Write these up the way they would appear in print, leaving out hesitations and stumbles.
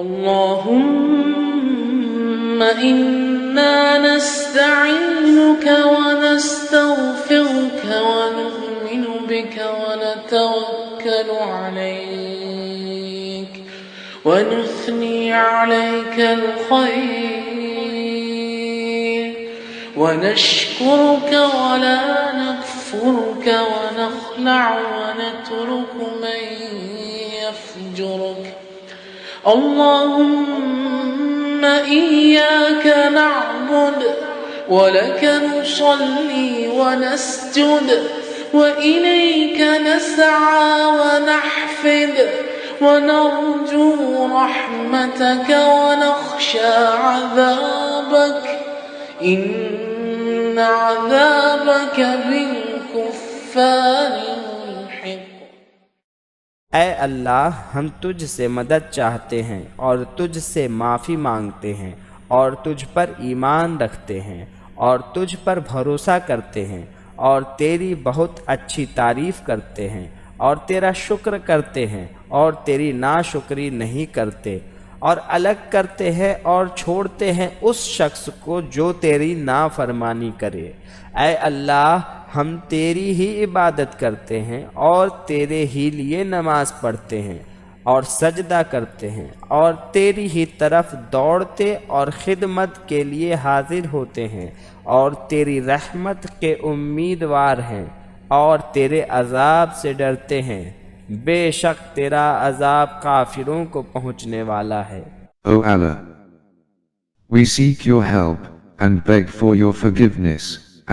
अल्लाहुम्मा इन्ना नस्तईनुका व नस्तगफिरुका व नु'मिनु बिका व नतवक्कलु अलैक व नुस्नी अलैका अल-खैर व नशकुरुका व ला नकफुरुका व नखलअ व नतरुकु मन यफजुरुक अल्लाहुम्मा इय्याका नअबुद व लका नुसल्ली व नस्जुद व इलैका नसअ व नहफिद व नरजू रहमतक व नख्शा अज़ाबक इन्न अज़ाबक बिल-कुफ़्फ़ारि मुल्हिक़। ऐ अल्लाह, हम तुझ से मदद चाहते हैं और तुझ से माफ़ी मांगते हैं और तुझ पर ईमान रखते हैं और तुझ पर भरोसा करते हैं और तेरी बहुत अच्छी तारीफ़ करते हैं और तेरा शुक्र करते हैं और तेरी नाशुक्री नहीं करते और अलग करते हैं और छोड़ते हैं उस शख्स को जो तेरी नाफरमानी करे। ऐ अल्लाह, हम तेरी ही इबादत करते हैं और तेरे ही लिए नमाज पढ़ते हैं और सजदा करते हैं और तेरी ही तरफ दौड़ते और खिदमत के लिए हाजिर होते हैं और तेरी रहमत के उम्मीदवार हैं और तेरे अजाब से डरते हैं। बेशक तेरा अजाब काफिरों को पहुँचने वाला है। O Allah, we seek your help and beg for your forgiveness,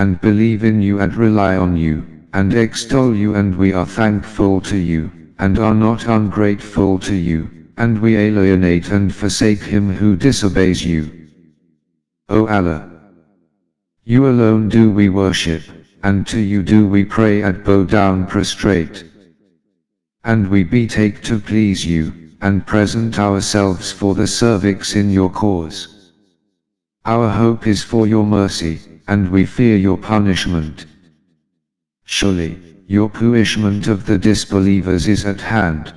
and believe in you and rely on you, and extol you, and we are thankful to you, and are not ungrateful to you, and we alienate and forsake him who disobeys you. O Allah, you alone do we worship, and to you do we pray and bow down prostrate. And we betake to please you, and present ourselves for the service in your cause. Our hope is for your mercy, and we fear your punishment. Surely, your punishment of the disbelievers is at hand.